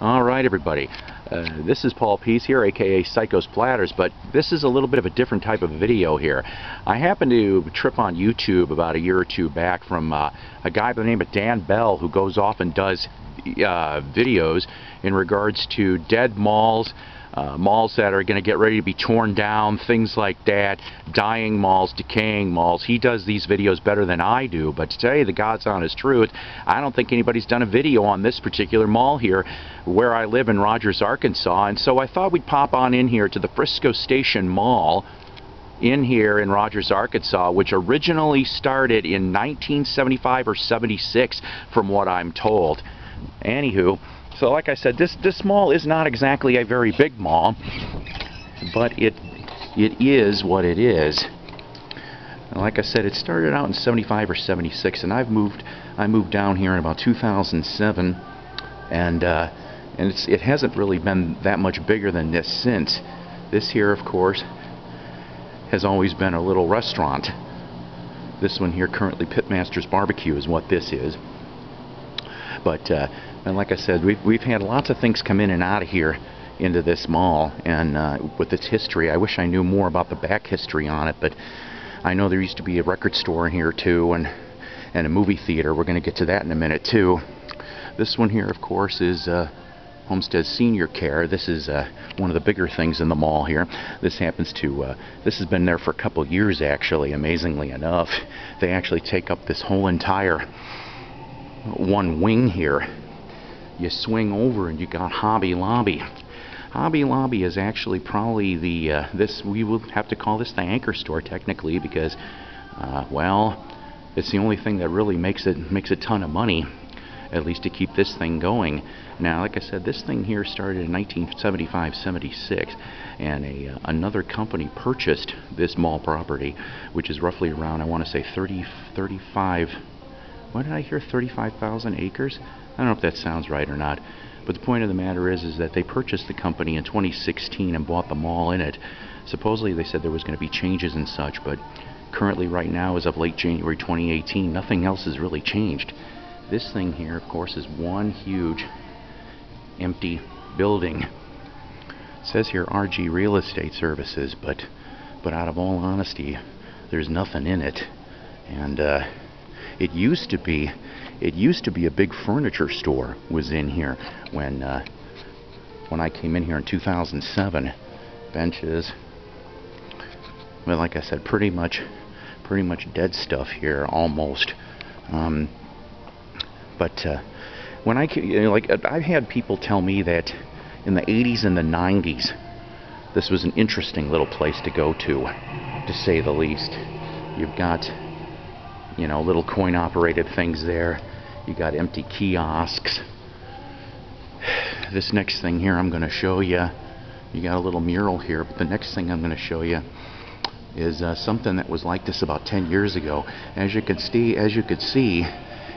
Alright everybody, this is Paul Peace here, aka Psycho's Platters, but this is a little bit of a different type of video here. I happened to trip on YouTube about a year or two back from a guy by the name of Dan Bell, who goes off and does videos in regards to dead malls, malls that are going to get ready to be torn down, things like that, dying malls, decaying malls. He does these videos better than I do, but to tell you the God's honest truth, I don't think anybody's done a video on this particular mall here where I live in Rogers, Arkansas, and so I thought we'd pop on in here to the Frisco Station Mall in here in Rogers, Arkansas, which originally started in 1975 or 76 from what I'm told. Anywho, so like I said, this mall is not exactly a very big mall, but it is what it is. And like I said, it started out in 75 or 76, and I moved down here in about 2007, and it hasn't really been that much bigger than this since. This here, of course, has always been a little restaurant. This one here, currently Pitmaster's Barbecue, is what this is. But and like I said, we've had lots of things come in and out of here into this mall, and with its history, I wish I knew more about the back history on it, but I know there used to be a record store in here too, and a movie theater. We're going to get to that in a minute too. This one here, of course, is Homestead Senior Care. This is one of the bigger things in the mall here. This happens to, this has been there for a couple years actually, amazingly enough. They actually take up this whole entire one wing here. You swing over and you got Hobby Lobby. Hobby Lobby is actually probably the, we will have to call this the anchor store technically, because, well, it's the only thing that really makes a ton of money, at least to keep this thing going. Now, like I said, this thing here started in 1975-76, and another company purchased this mall property, which is roughly around, I want to say 35, what did I hear, 35,000 acres? I don't know if that sounds right or not, but the point of the matter is that they purchased the company in 2016 and bought the mall in it. Supposedly they said there was going to be changes and such, but currently right now, as of late January 2018, nothing else has really changed. This thing here, of course, is one huge empty building. It says here RG Real Estate Services, but out of all honesty, there's nothing in it. And it used to be a big furniture store was in here when I came in here in 2007. Benches. Well, like I said, pretty much dead stuff here, almost. But when I, like, I've had people tell me that in the 80s and the 90s, this was an interesting little place to go to say the least. You've got, you know, little coin-operated things there. You got empty kiosks. This next thing here I'm going to show you, you got a little mural here, but the next thing I'm going to show you is something that was like this about 10 years ago. As you could see,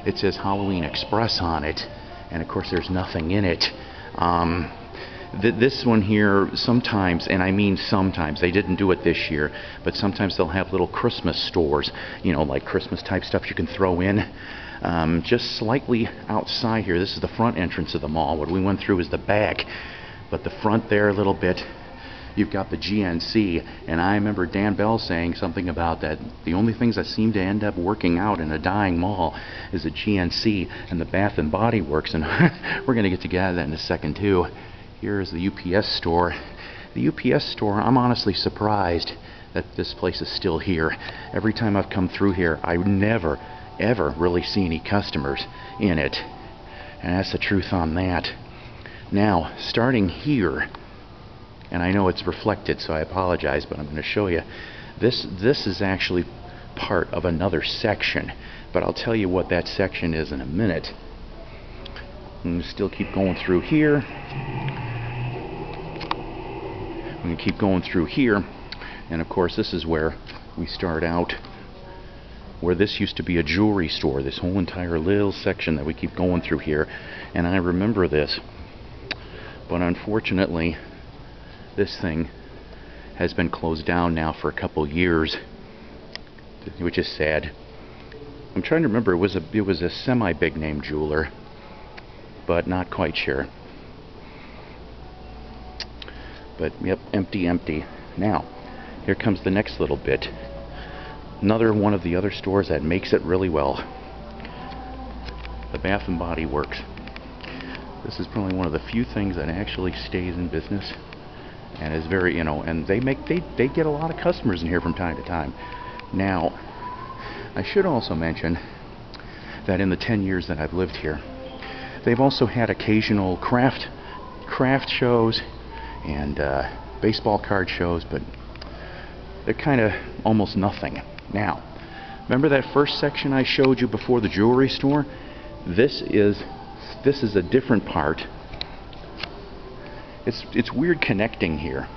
it says Halloween Express on it, and of course there's nothing in it. This one here, sometimes, and I mean sometimes, they didn't do it this year, but sometimes they'll have little Christmas stores, you know, like Christmas type stuff you can throw in. Just slightly outside here, this is the front entrance of the mall. What we went through is the back, but the front there a little bit, you've got the GNC, and I remember Dan Bell saying something about that. The only things that seem to end up working out in a dying mall is the GNC and the Bath and Body Works, and we're going to get to that in a second too. Here is the UPS store. The UPS store, I'm honestly surprised that this place is still here. Every time I've come through here, I never ever really see any customers in it, and that's the truth on that. Now, starting here, and I know it's reflected, so I apologize, but I'm going to show you. This is actually part of another section, but I'll tell you what that section is in a minute. I'm going to still keep going through here. I'm going to keep going through here, and of course this is where we start out, where this used to be a jewelry store, this whole entire little section that we keep going through here. And I remember this, but unfortunately this thing has been closed down now for a couple years, which is sad. I'm trying to remember, it was a semi big name jeweler, but not quite sure. But yep, empty, empty. Now, here comes the next little bit. Another one of the other stores that makes it really well. The Bath and Body Works. This is probably one of the few things that actually stays in business and is very, you know, and they get a lot of customers in here from time to time. Now, I should also mention that in the 10 years that I've lived here, they've also had occasional craft shows and baseball card shows, but they're kind of almost nothing. Now, remember that first section I showed you before the jewelry store? This is a different part. It's weird connecting here.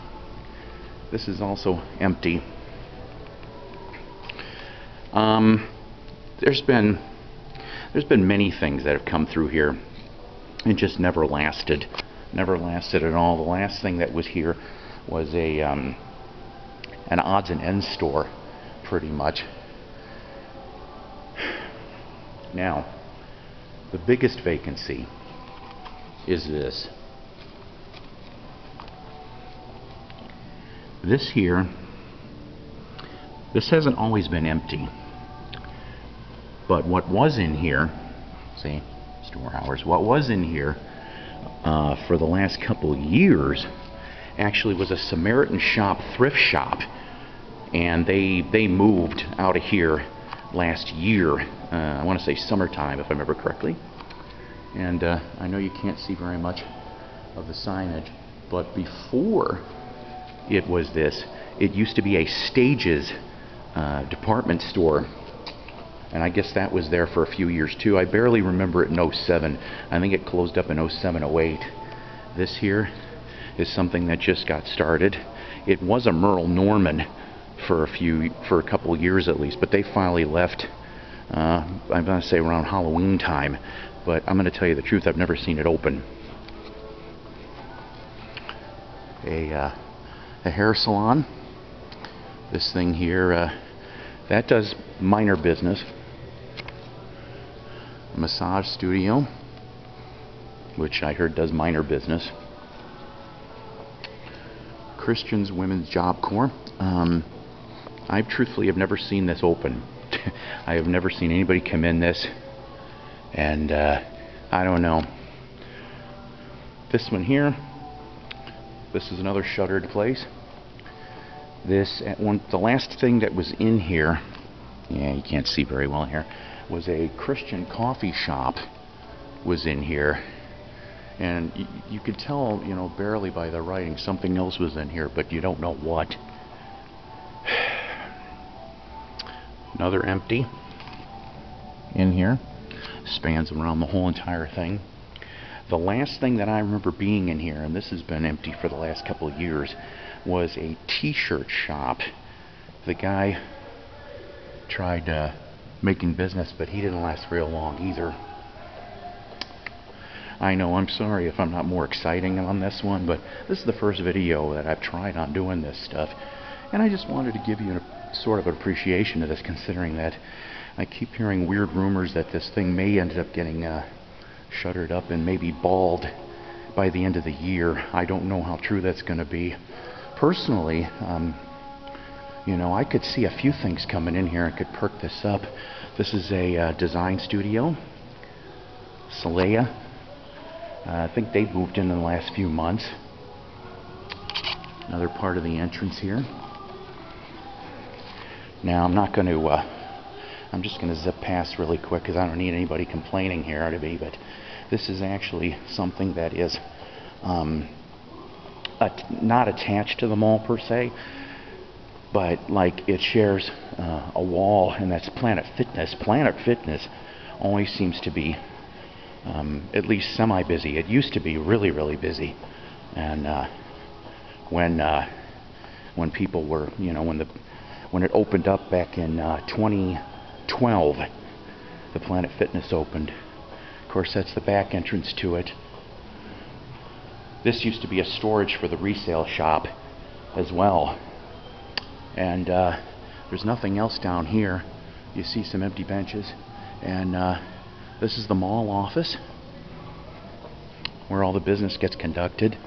This is also empty. There's been many things that have come through here and just never lasted at all. The last thing that was here was an odds and ends store, pretty much. Now, the biggest vacancy is this. This here, this hasn't always been empty. But what was in here, see, store hours, what was in here for the last couple years actually was a Samaritan shop, thrift shop. And they moved out of here last year. I want to say summertime, if I remember correctly. And I know you can't see very much of the signage, but before it was this, it used to be a Stages department store, and I guess that was there for a few years too. I barely remember it in 07. I think it closed up in 07, 08. This here is something that just got started. It was a Merle Norman for a couple years at least, but they finally left. I'm going to say around Halloween time, but I'm going to tell you the truth, I've never seen it open. A hair salon. This thing here, that does minor business. A massage studio, which I heard does minor business. Christian's Women's Job Corps. I truthfully have never seen this open. I have never seen anybody come in this, and I don't know. This one here, this is another shuttered place. This the last thing that was in here, yeah, you can't see very well here, was a Christian coffee shop was in here, and you could tell, you know, barely by the writing something else was in here, but you don't know what. Another empty in here, spans around the whole entire thing. The last thing that I remember being in here, and this has been empty for the last couple of years, was a t-shirt shop. The guy tried making business, but he didn't last real long either. I know, I'm sorry if I'm not more exciting on this one, but this is the first video that I've tried on doing this stuff, and I just wanted to give you a sort of an appreciation of this, considering that I keep hearing weird rumors that this thing may end up getting shuttered up and maybe bald by the end of the year. I don't know how true that's going to be. Personally, you know, I could see a few things coming in here and could perk this up. This is a design studio, Salea. I think they moved in the last few months. Another part of the entrance here. Now I'm not going to, I'm just going to zip past really quick because I don't need anybody complaining here to me, but this is actually something that is not attached to the mall per se, but like it shares a wall, and that's Planet Fitness. Planet Fitness always seems to be at least semi-busy. It used to be really, really busy, and when people were, you know, when it opened up back in 2012, the Planet Fitness opened. Of course, that's the back entrance to it. This used to be a storage for the resale shop as well. And there's nothing else down here. You see some empty benches. And this is the mall office, where all the business gets conducted.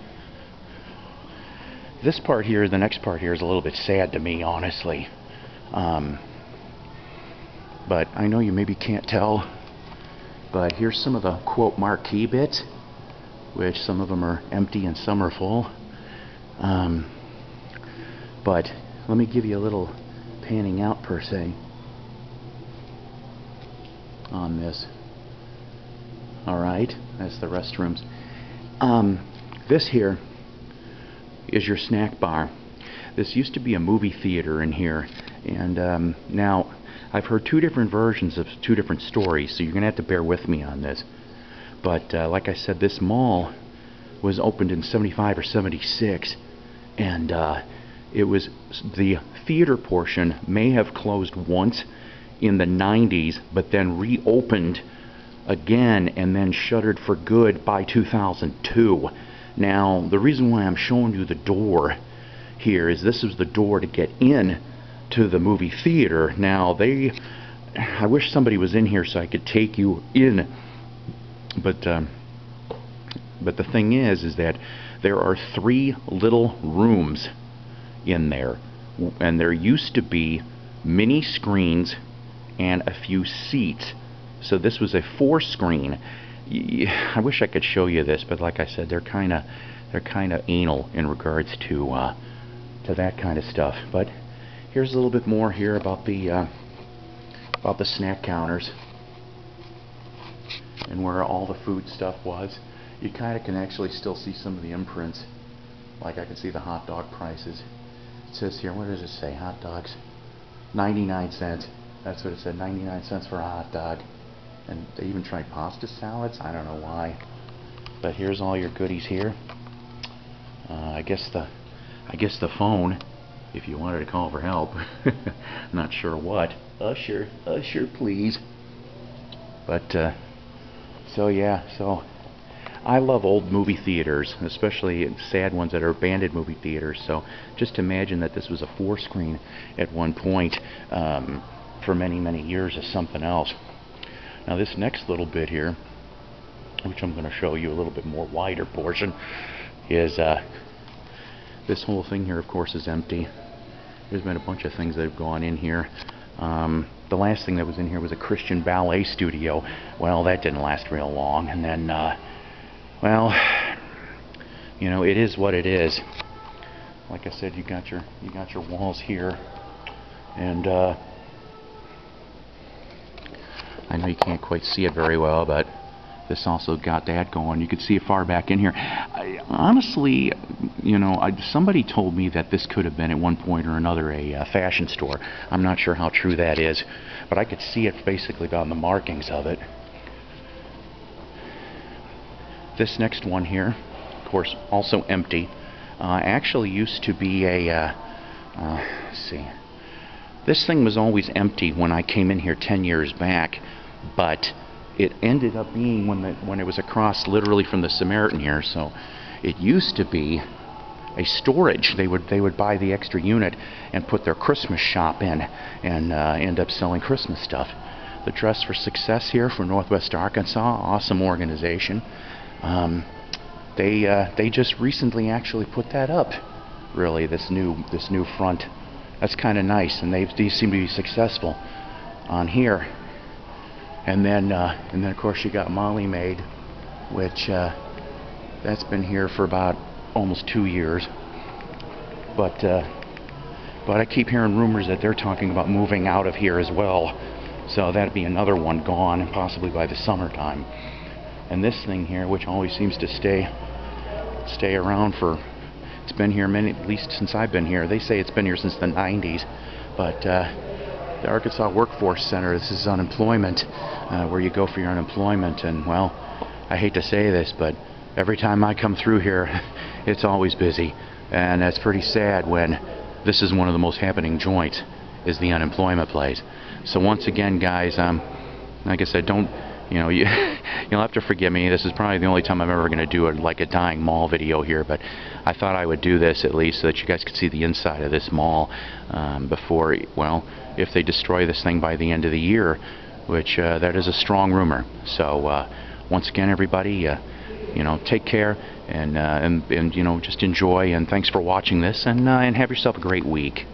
This part here, the next part here, is a little bit sad to me, honestly. But I know you maybe can't tell, but here's some of the quote marquee bits, which some of them are empty and some are full. But let me give you a little panning out per se on this. Alright, that's the restrooms. This here is your snack bar. This used to be a movie theater in here, and now I've heard two different versions of two different stories, so you're gonna have to bear with me on this. But like I said, this mall was opened in 75 or 76, and it was, the theater portion may have closed once in the 90s, but then reopened again and then shuttered for good by 2002. Now, the reason why I'm showing you the door here is this is the door to get in to the movie theater. Now, I wish somebody was in here so I could take you in, but the thing is that there are 3 little rooms in there, and there used to be mini screens and a few seats. So this was a 4-screen. I wish I could show you this, but like I said, they're kind of anal in regards to that kind of stuff. But here's a little bit more here about the snack counters and where all the food stuff was. You kind of can actually still see some of the imprints. Like I can see the hot dog prices. It says here, what does it say? Hot dogs, 99 cents. That's what it said, 99 cents for a hot dog. And they even tried pasta salads. I don't know why. But here's all your goodies here. I guess the phone, if you wanted to call for help. Not sure what. Usher, please. But so yeah, so I love old movie theaters, especially sad ones that are abandoned movie theaters. So just imagine that this was a 4-screen at one point for many, many years as something else. Now this next little bit here, which I'm going to show you a little bit more wider portion, is this whole thing here, of course, is empty. There's been a bunch of things that have gone in here. The last thing that was in here was a Christian ballet studio. Well, that didn't last real long. And then, well, you know, it is what it is. Like I said, you got your walls here, and I know you can't quite see it very well, but this also got that going. You can see it far back in here. Honestly, you know, somebody told me that this could have been at one point or another a fashion store. I'm not sure how true that is, but I could see it basically on the markings of it. This next one here, of course, also empty. Actually used to be a, let's see. This thing was always empty when I came in here 10 years back, but it ended up being when it was across literally from the Samaritan here. So it used to be a storage. They would buy the extra unit and put their Christmas shop in and end up selling Christmas stuff. The Dress for Success here for Northwest Arkansas, awesome organization. They just recently actually put that up. Really, this new front. That's kind of nice, and these seem to be successful on here. And then of course you got Molly Maid, which that's been here for about almost 2 years. But I keep hearing rumors that they're talking about moving out of here as well. So that'd be another one gone, possibly by the summertime. And this thing here, which always seems to stay around for. It's been here at least since I've been here. They say it's been here since the 90s, but the Arkansas Workforce Center, this is unemployment, where you go for your unemployment, and well, I hate to say this, but every time I come through here, it's always busy, and that's pretty sad when this is one of the most happening joints, is the unemployment place. So once again, guys, like I said, don't, you know, you'll have to forgive me. This is probably the only time I'm ever going to do like a dying mall video here, but I thought I would do this at least so that you guys could see the inside of this mall before, well, if they destroy this thing by the end of the year, which that is a strong rumor. So once again, everybody, you know, take care. and you know, just enjoy, and thanks for watching this, and have yourself a great week.